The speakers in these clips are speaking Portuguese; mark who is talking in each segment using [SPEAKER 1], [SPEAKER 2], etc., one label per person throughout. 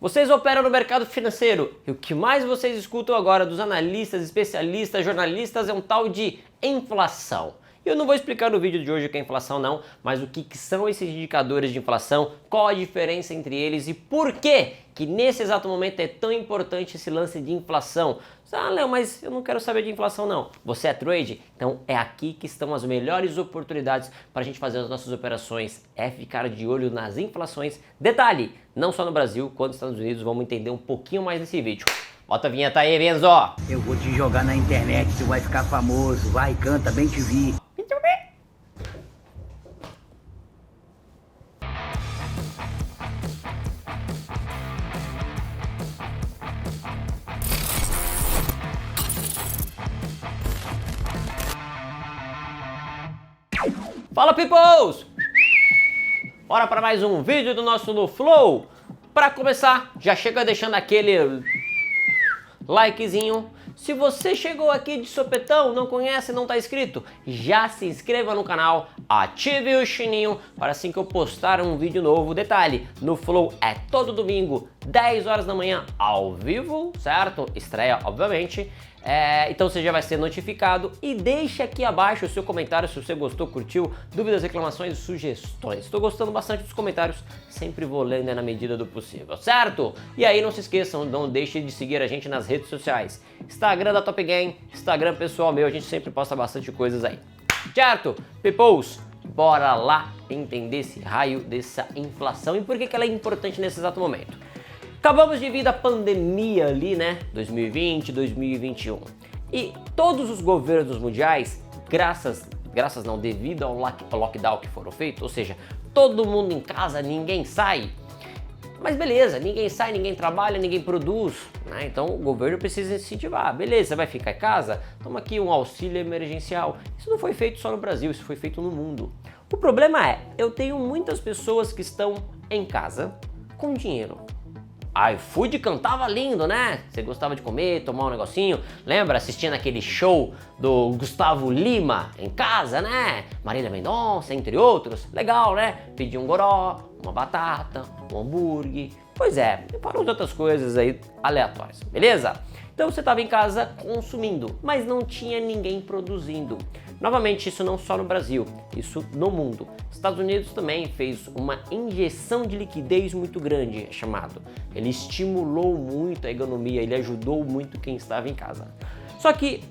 [SPEAKER 1] Vocês operam no mercado financeiro e o que mais vocês escutam agora dos analistas, especialistas, jornalistas é um tal de inflação. Eu não vou explicar no vídeo de hoje o que é inflação não, mas o que são esses indicadores de inflação, qual a diferença entre eles e por que nesse exato momento é tão importante esse lance de inflação. Ah, Léo, mas eu não quero saber de inflação não. Você é trade? Então é aqui que estão as melhores oportunidades para a gente fazer as nossas operações, é ficar de olho nas inflações. Detalhe, não só no Brasil, quanto nos Estados Unidos, vamos entender um pouquinho mais nesse vídeo. Bota a vinheta aí, Benzo!
[SPEAKER 2] Eu vou te jogar na internet, tu vai ficar famoso, vai, canta, bem te vi.
[SPEAKER 1] Fala, peoples! Bora para mais um vídeo do nosso No Flow. Para começar, já chega deixando aquele likezinho. Se você chegou aqui de sopetão, não conhece, não está inscrito, já se inscreva no canal, ative o sininho para assim que eu postar um vídeo novo. Detalhe, no Flow é todo domingo, 10 horas da manhã, ao vivo, certo? Estreia, obviamente. Então você já vai ser notificado e deixe aqui abaixo o seu comentário se você gostou, curtiu, dúvidas, reclamações, sugestões. Estou gostando bastante dos comentários, sempre vou lendo na medida do possível, certo? E aí não se esqueçam, não deixe de seguir a gente nas redes sociais. Instagram da Top Game, Instagram pessoal meu, a gente sempre posta bastante coisas aí. Certo? Peoples, bora lá entender esse raio dessa inflação e por que ela é importante nesse exato momento. Acabamos de vir da pandemia ali, né? 2020, 2021. E todos os governos mundiais, devido ao lockdown que foram feitos, ou seja, todo mundo em casa, ninguém sai. Mas beleza, ninguém sai, ninguém trabalha, ninguém produz, né? Então o governo precisa incentivar. Beleza, você vai ficar em casa? Toma aqui um auxílio emergencial. Isso não foi feito só no Brasil, isso foi feito no mundo. O problema é, eu tenho muitas pessoas que estão em casa com dinheiro. iFood cantava lindo, né? Você gostava de comer, tomar um negocinho. Lembra assistindo aquele show do Gustavo Lima em casa, né? Marília Mendonça, entre outros. Legal, né? Pedir um goró, uma batata, um hambúrguer. Pois é, e para outras coisas aí aleatórias, beleza? Então você estava em casa consumindo, mas não tinha ninguém produzindo. Novamente, isso não só no Brasil, isso no mundo. Estados Unidos também fez uma injeção de liquidez muito grande, é chamado. Ele estimulou muito a economia, ele ajudou muito quem estava em casa. Só que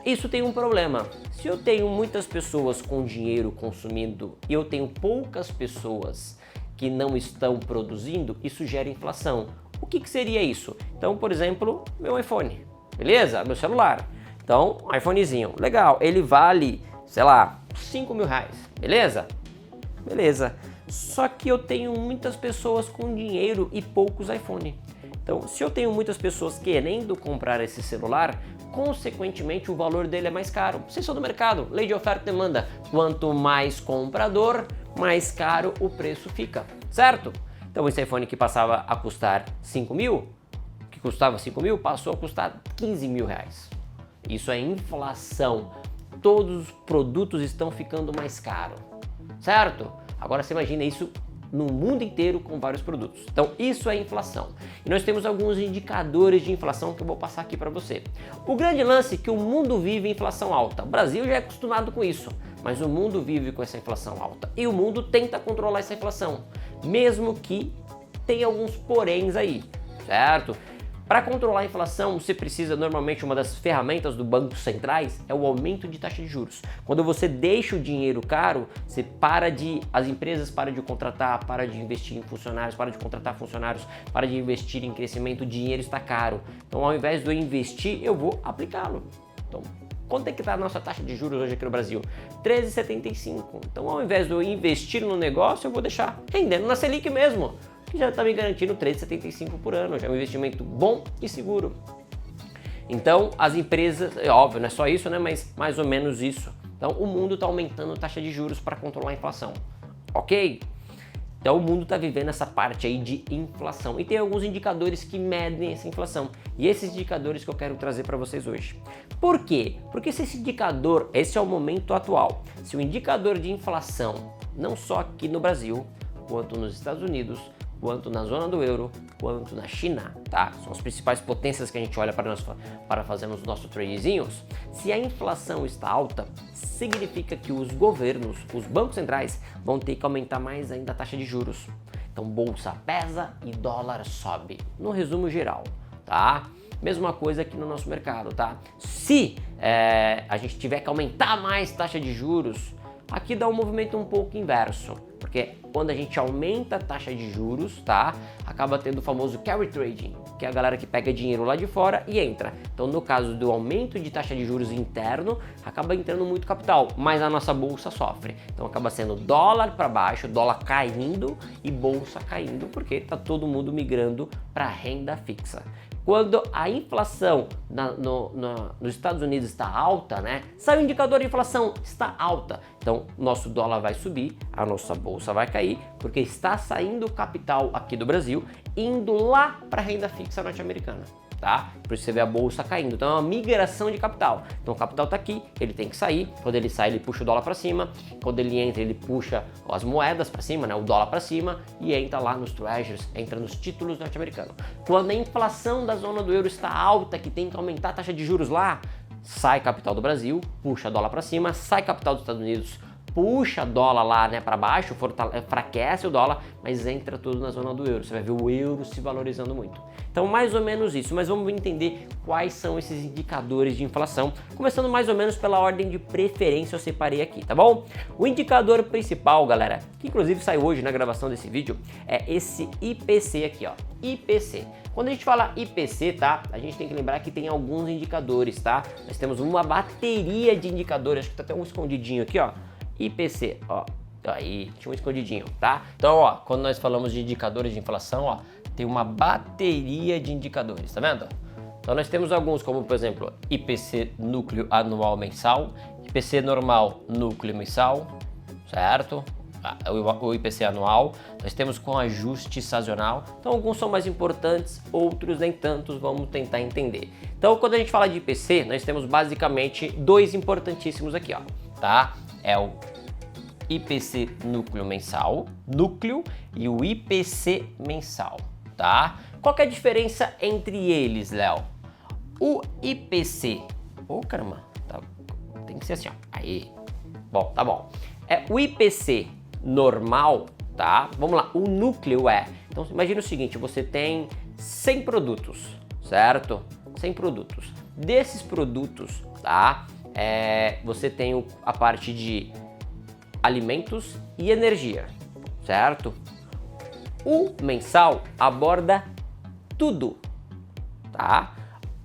[SPEAKER 1] isso tem um problema. Se eu tenho muitas pessoas com dinheiro consumindo e eu tenho poucas pessoas que não estão produzindo, isso gera inflação. O que seria isso? Então, por exemplo, meu iPhone, beleza? Meu celular. Então, um iPhonezinho, legal, ele vale, sei lá, 5 mil reais, beleza? Beleza. Só que eu tenho muitas pessoas com dinheiro e poucos iPhone. Então, se eu tenho muitas pessoas querendo comprar esse celular, consequentemente o valor dele é mais caro. Vocês são do mercado, lei de oferta e demanda. Quanto mais comprador, mais caro o preço fica, certo? Então esse iPhone que passava a custar 5 mil, que custava 5 mil, passou a custar 15 mil reais. Isso é inflação. Todos os produtos estão ficando mais caros, certo? Agora você imagina isso no mundo inteiro com vários produtos. Então isso é inflação. E nós temos alguns indicadores de inflação que eu vou passar aqui para você. O grande lance é que o mundo vive inflação alta. O Brasil já é acostumado com isso, mas o mundo vive com essa inflação alta. E o mundo tenta controlar essa inflação, mesmo que tenha alguns poréns aí, certo? Para controlar a inflação, você precisa, normalmente, uma das ferramentas do Banco Centrais é o aumento de taxa de juros. Quando você deixa o dinheiro caro, as empresas param de contratar, param de investir em funcionários, param de contratar funcionários, param de investir em crescimento, o dinheiro está caro. Então, ao invés de eu investir, eu vou aplicá-lo. Então, quanto é que está a nossa taxa de juros hoje aqui no Brasil? 13,75. Então, ao invés de eu investir no negócio, eu vou deixar rendendo na Selic mesmo, que já está me garantindo 3,75 por ano, já é um investimento bom e seguro. Então, as empresas, é óbvio, não é só isso, né, mas mais ou menos isso. Então, o mundo está aumentando a taxa de juros para controlar a inflação, ok? Então, o mundo está vivendo essa parte aí de inflação e tem alguns indicadores que medem essa inflação e esses indicadores que eu quero trazer para vocês hoje. Por quê? Porque se esse indicador, esse é o momento atual, se o indicador de inflação, não só aqui no Brasil, quanto nos Estados Unidos, quanto na zona do euro, quanto na China, tá? São as principais potências que a gente olha para fazermos nossos tradezinhos. Se a inflação está alta, significa que os governos, os bancos centrais, vão ter que aumentar mais ainda a taxa de juros. Então, bolsa pesa e dólar sobe, no resumo geral, tá? Mesma coisa aqui no nosso mercado, tá? Se a gente tiver que aumentar mais taxa de juros, aqui dá um movimento um pouco inverso, porque quando a gente aumenta a taxa de juros, tá? Acaba tendo o famoso carry trading, que é a galera que pega dinheiro lá de fora e entra. Então, no caso do aumento de taxa de juros interno, acaba entrando muito capital, mas a nossa bolsa sofre. Então, acaba sendo dólar para baixo, dólar caindo e bolsa caindo, porque tá todo mundo migrando para renda fixa. Quando a inflação nos Estados Unidos está alta, né? Sai o indicador de inflação, está alta. Então, nosso dólar vai subir, a nossa bolsa vai cair, porque está saindo capital aqui do Brasil, indo lá para a renda fixa norte-americana, tá? Por isso você vê a bolsa caindo. Então, é uma migração de capital. Então, o capital está aqui, ele tem que sair. Quando ele sai, ele puxa o dólar para cima. Quando ele entra, ele puxa as moedas para cima, né? O dólar para cima e entra lá nos treasuries, entra nos títulos norte-americanos. Quando a inflação da zona do euro está alta, que tem que aumentar a taxa de juros lá, sai capital do Brasil, puxa dólar para cima, sai capital dos Estados Unidos, puxa dólar lá, né, para baixo, enfraquece o dólar, mas entra tudo na zona do euro. Você vai ver o euro se valorizando muito. Então, mais ou menos isso, mas vamos entender quais são esses indicadores de inflação, começando mais ou menos pela ordem de preferência, eu separei aqui, tá bom? O indicador principal, galera, que inclusive saiu hoje na gravação desse vídeo, é esse IPC aqui, ó, IPC. Quando a gente fala IPC, tá? A gente tem que lembrar que tem alguns indicadores, tá? Nós temos uma bateria de indicadores, acho que tá até um escondidinho aqui, ó. IPC, ó, aí tinha um escondidinho, tá? Então, ó, quando nós falamos de indicadores de inflação, ó, tem uma bateria de indicadores, tá vendo? Então nós temos alguns, como por exemplo, IPC núcleo anual mensal, IPC normal núcleo mensal, certo? O IPC anual, nós temos com ajuste sazonal. Então alguns são mais importantes, outros nem tantos, vamos tentar entender. Então quando a gente fala de IPC, nós temos basicamente dois importantíssimos aqui, ó, tá? É o IPC núcleo mensal, núcleo, e o IPC mensal, tá? Qual que é a diferença entre eles, Léo? O IPC, caramba, tá, tem que ser assim, ó, aí, bom, tá bom. O IPC normal, tá? Vamos lá, o núcleo então imagina o seguinte, você tem 100 produtos, certo? 100 produtos. Desses produtos, tá? Você tem a parte de alimentos e energia, certo? O mensal aborda tudo, tá?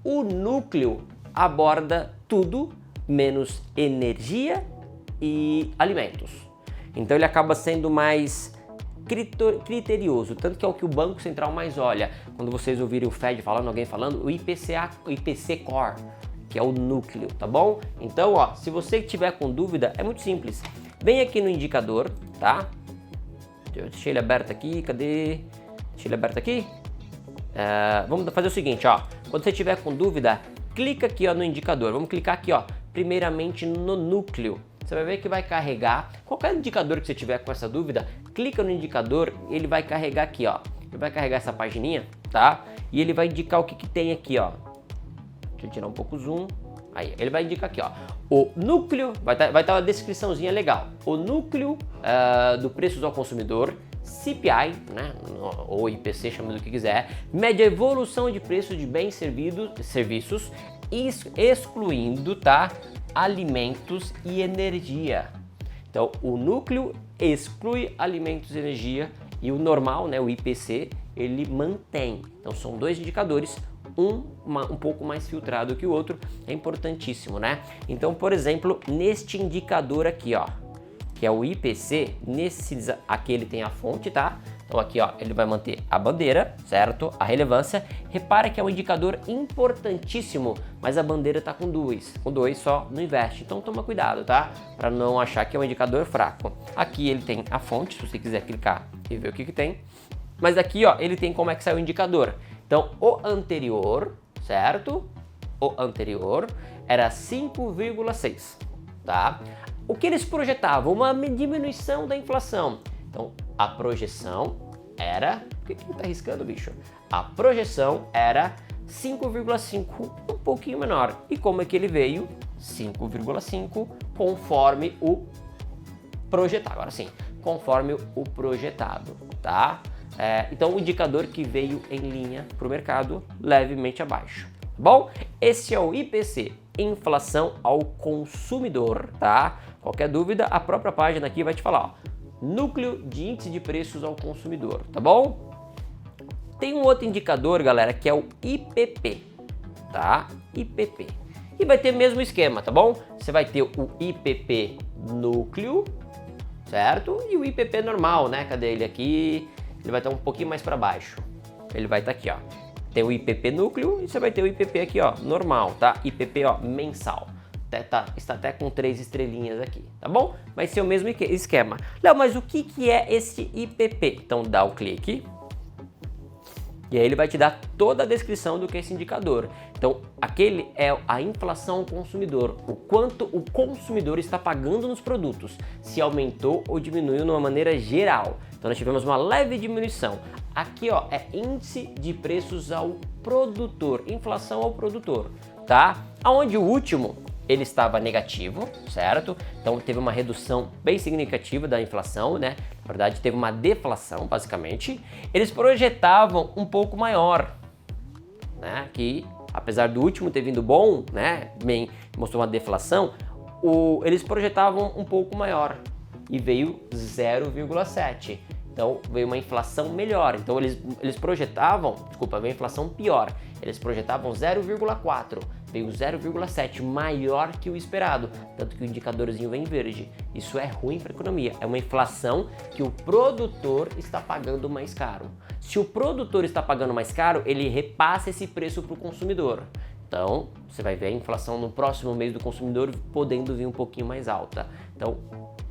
[SPEAKER 1] O núcleo aborda tudo menos energia e alimentos. Então ele acaba sendo mais criterioso, tanto que é o que o Banco Central mais olha. Quando vocês ouvirem o Fed falando, alguém falando, o IPC Core, que é o núcleo, tá bom? Então, ó, se você tiver com dúvida, é muito simples. Vem aqui no indicador, tá? Eu deixei ele aberto aqui, cadê? Deixei ele aberto aqui. Vamos fazer o seguinte, ó. Quando você tiver com dúvida, clica aqui, ó, no indicador. Vamos clicar aqui, ó, primeiramente no núcleo. Você vai ver que vai carregar. Qualquer indicador que você tiver com essa dúvida, clica no indicador, ele vai carregar aqui, ó. Ele vai carregar essa pagininha, tá? E ele vai indicar o que tem aqui, ó. Deixa eu tirar um pouco o zoom. Aí, ele vai indicar aqui, ó. O núcleo, vai estar uma descriçãozinha legal. O núcleo do preços ao consumidor, CPI, né? Ou IPC, chama do que quiser, mede a evolução de preços de bens, serviços, excluindo, tá? Alimentos e energia. Então, o núcleo exclui alimentos e energia e o normal, né, o IPC, ele mantém. Então, são dois indicadores, um pouco mais filtrado que o outro, é importantíssimo, né? Então, por exemplo, neste indicador aqui, ó, que é o IPC, aqui ele tem a fonte, tá? Então aqui, ó, ele vai manter a bandeira, certo? A relevância. Repara que é um indicador importantíssimo, mas a bandeira tá com dois só não investe. Então toma cuidado, tá? Para não achar que é um indicador fraco. Aqui ele tem a fonte, se você quiser clicar e ver o que tem. Mas aqui, ó, ele tem como é que sai o indicador. Então o anterior, certo? O anterior era 5,6, tá? O que eles projetavam? Uma diminuição da inflação. Então, a projeção era... Por que tá riscando, bicho? A projeção era 5,5, um pouquinho menor. E como é que ele veio? 5,5 conforme o projetado. Agora sim, conforme o projetado, tá? Então o indicador que veio em linha para o mercado levemente abaixo. Bom, esse é o IPC, inflação ao consumidor, tá? Qualquer dúvida, a própria página aqui vai te falar, ó, núcleo de índice de preços ao consumidor, tá bom? Tem um outro indicador, galera, que é o IPP, tá? IPP. E vai ter o mesmo esquema, tá bom? Você vai ter o IPP núcleo, certo? E o IPP normal, né? Cadê ele aqui? Ele vai estar um pouquinho mais para baixo. Ele vai estar aqui, ó. Tem o IPP núcleo e você vai ter o IPP aqui, ó, normal, tá? IPP, ó, mensal. Está até com 3 estrelinhas aqui, tá bom? Vai ser o mesmo esquema. Léo, mas o que é esse IPP? Então dá o clique. E aí ele vai te dar toda a descrição do que é esse indicador. Então, aquele é a inflação ao consumidor, o quanto o consumidor está pagando nos produtos, se aumentou ou diminuiu de uma maneira geral. Então, nós tivemos uma leve diminuição. Aqui, ó, é índice de preços ao produtor, inflação ao produtor, tá? Aonde o último ele estava negativo, certo? Então teve uma redução bem significativa da inflação, né? Na verdade teve uma deflação, basicamente. Eles projetavam um pouco maior, né? Que apesar do último ter vindo bom, né? Bem, mostrou uma deflação, eles projetavam um pouco maior e veio 0,7. Então veio uma inflação melhor. Então eles projetavam, desculpa, veio uma inflação pior. Eles projetavam 0,4. Veio 0,7, maior que o esperado, tanto que o indicadorzinho vem verde. Isso é ruim para a economia, é uma inflação que o produtor está pagando mais caro. Se o produtor está pagando mais caro, ele repassa esse preço para o consumidor. Então, você vai ver a inflação no próximo mês do consumidor podendo vir um pouquinho mais alta. Então,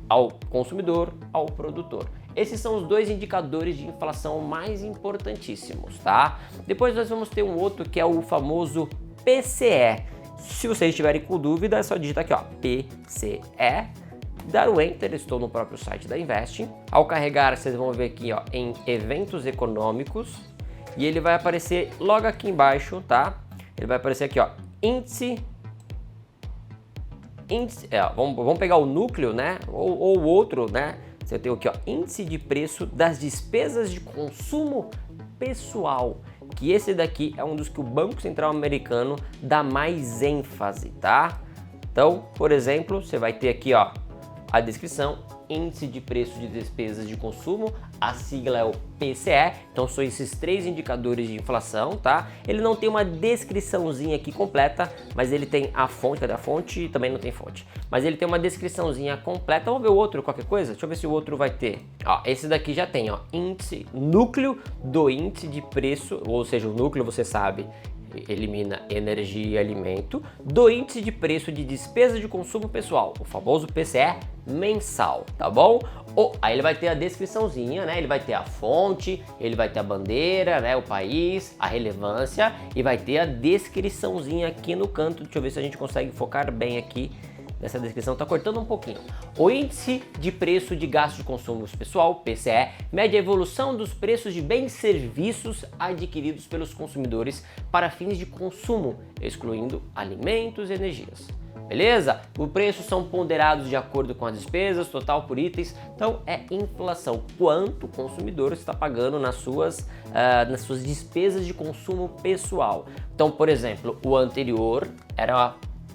[SPEAKER 1] ao consumidor, ao produtor. Esses são os dois indicadores de inflação mais importantíssimos, tá? Depois nós vamos ter um outro que é o famoso PCE. Se vocês estiverem com dúvida, é só digitar aqui, ó, PCE, dar o Enter, estou no próprio site da Investing. Ao carregar, vocês vão ver aqui, ó, em eventos econômicos, e ele vai aparecer logo aqui embaixo, tá? Ele vai aparecer aqui, ó, índice, vamos pegar o núcleo, né? Ou o outro, né? Você tem aqui, ó, índice de preço das despesas de consumo pessoal. Que esse daqui é um dos que o Banco Central americano dá mais ênfase, tá? Então, por exemplo, você vai ter aqui, ó, a descrição, índice de preço de despesas de consumo, a sigla é o PCE, então são esses 3 indicadores de inflação, tá? Ele não tem uma descriçãozinha aqui completa, mas ele tem a fonte, cadê a fonte? Também não tem fonte, mas ele tem uma descriçãozinha completa. Vamos ver o outro, qualquer coisa? Deixa eu ver se o outro vai ter. Ó, esse daqui já tem, ó, índice, núcleo do índice de preço, ou seja, o núcleo, você sabe, elimina energia e alimento, do índice de preço de despesa de consumo pessoal, o famoso PCE mensal, tá bom? Aí ele vai ter a descriçãozinha, né? Ele vai ter a fonte, ele vai ter a bandeira, né? O país, a relevância e vai ter a descriçãozinha aqui no canto. Deixa eu ver se a gente consegue focar bem aqui nessa descrição, tá cortando um pouquinho. O índice de preço de gasto de consumo pessoal, PCE, mede a evolução dos preços de bens e serviços adquiridos pelos consumidores para fins de consumo, excluindo alimentos e energias. Beleza? Os preços são ponderados de acordo com as despesas, total por itens, então é inflação. Quanto o consumidor está pagando nas suas despesas de consumo pessoal. Então, por exemplo, o anterior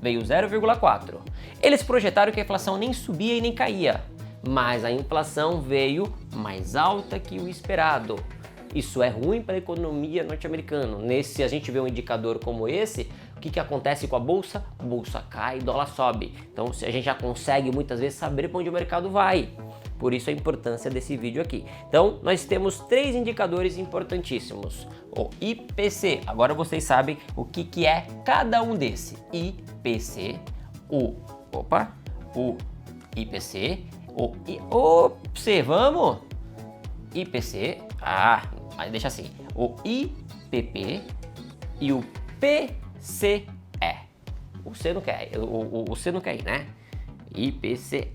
[SPEAKER 1] veio 0,4. Eles projetaram que a inflação nem subia e nem caía, mas a inflação veio mais alta que o esperado. Isso é ruim para a economia norte-americana. Se a gente vê um indicador como esse, o que acontece com a bolsa? A bolsa cai, dólar sobe. Então a gente já consegue muitas vezes saber para onde o mercado vai. Por isso a importância desse vídeo aqui. Então nós temos 3 indicadores importantíssimos. O IPC, agora vocês sabem o que é cada um desse. IPC, o IPC, observamos? IPC, mas deixa assim, o IPP e o PCE. O C não quer, o C não quer ir, né? IPCE.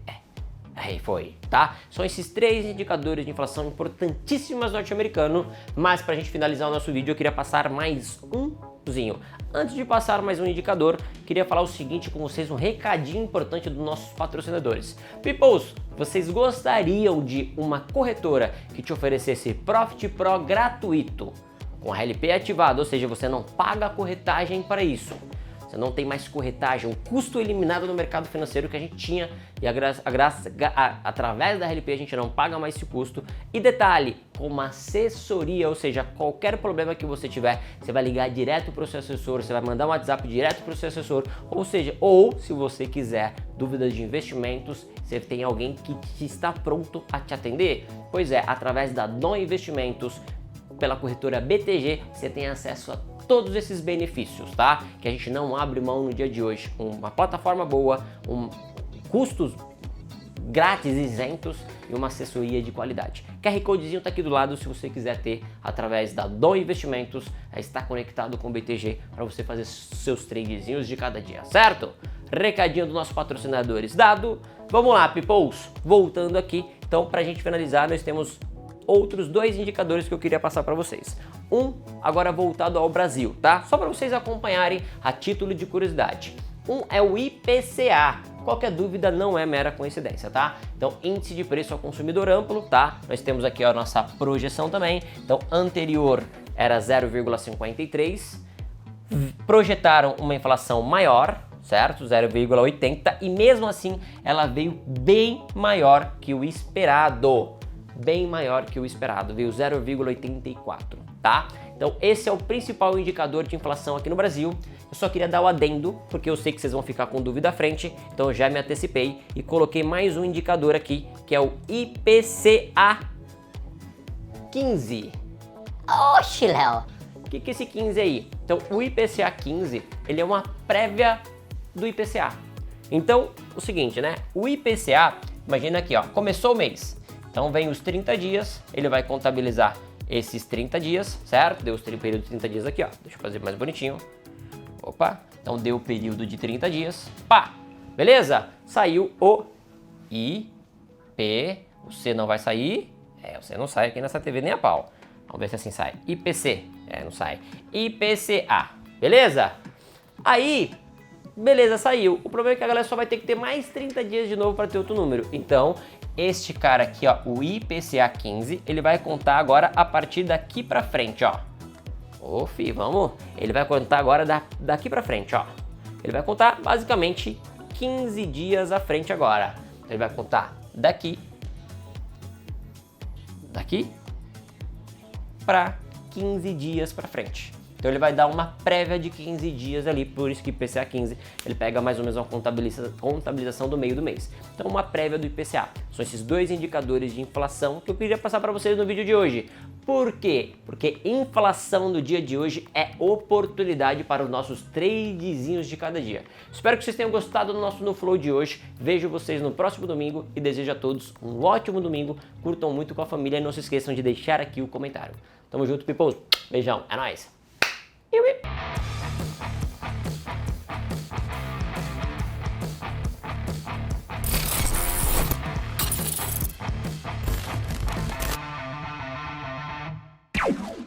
[SPEAKER 1] Aí foi, tá? São esses 3 indicadores de inflação importantíssimos norte-americano, mas pra gente finalizar o nosso vídeo eu queria passar mais umzinho. Antes de passar mais um indicador, queria falar o seguinte com vocês, um recadinho importante dos nossos patrocinadores. Peoples, vocês gostariam de uma corretora que te oferecesse Profit Pro gratuito, com a RLP ativada, ou seja, você não paga a corretagem para isso. Você não tem mais corretagem, um custo eliminado no mercado financeiro que a gente tinha e através da RLP a gente não paga mais esse custo. E detalhe, com uma assessoria, ou seja, qualquer problema que você tiver, você vai ligar direto para o seu assessor, você vai mandar um WhatsApp direto para o seu assessor, ou seja, ou se você quiser dúvidas de investimentos, você tem alguém que está pronto a te atender. Pois é, através da Dom Investimentos, pela corretora BTG, você tem acesso a todos esses benefícios, tá? Que a gente não abre mão no dia de hoje. Uma plataforma boa, custos grátis, isentos e uma assessoria de qualidade. QR Codezinho tá aqui do lado se você quiser ter através da Dom Investimentos, está conectado com o BTG para você fazer seus tradezinhos de cada dia, certo? Recadinho dos nossos patrocinadores dado. Vamos lá, peoples, voltando aqui. Então, pra gente finalizar, nós temos outros 2 indicadores que eu queria passar para vocês. Um agora voltado ao Brasil, tá? Só para vocês acompanharem a título de curiosidade. Um é o IPCA. Qualquer dúvida, não é mera coincidência, tá? Então, índice de preço ao consumidor amplo, tá? Nós temos aqui a nossa projeção também. Então, anterior era 0,53. Projetaram uma inflação maior, certo? 0,80 e mesmo assim ela veio bem maior que o esperado. Bem maior que o esperado, veio 0,84, tá? Então esse é o principal indicador de inflação aqui no Brasil. Eu só queria dar o adendo, porque eu sei que vocês vão ficar com dúvida à frente, então eu já me antecipei e coloquei mais um indicador aqui, que é o IPCA 15.
[SPEAKER 3] Oxe, Léo.
[SPEAKER 1] O que é esse 15 aí? Então o IPCA 15, ele é uma prévia do IPCA. Então, o seguinte, né? O IPCA, imagina aqui, ó, começou o mês. Então vem os 30 dias, ele vai contabilizar esses 30 dias, certo? Deu o período de 30 dias aqui, ó. Deixa eu fazer mais bonitinho. Opa, então deu o período de 30 dias. Pá, beleza? Saiu o IP, o C não vai sair. O C não sai aqui nessa TV nem a pau. Vamos ver se assim sai. IPC, não sai. IPCA, beleza? Aí, beleza, saiu. O problema é que a galera só vai ter que ter mais 30 dias de novo para ter outro número. Então, este cara aqui, ó, o IPCA 15, ele vai contar agora a partir daqui pra frente, ó. Ô, vamos. Ele vai contar agora daqui pra frente, ó. Ele vai contar basicamente 15 dias à frente agora. Ele vai contar daqui pra 15 dias pra frente. Então ele vai dar uma prévia de 15 dias ali, por isso que IPCA 15, ele pega mais ou menos uma contabilização do meio do mês. Então uma prévia do IPCA. São esses 2 indicadores de inflação que eu queria passar para vocês no vídeo de hoje. Por quê? Porque inflação do dia de hoje é oportunidade para os nossos tradezinhos de cada dia. Espero que vocês tenham gostado do nosso No Flow de hoje. Vejo vocês no próximo domingo e desejo a todos um ótimo domingo. Curtam muito com a família e não se esqueçam de deixar aqui o comentário. Tamo junto, people. Beijão. É nóis. Iwi.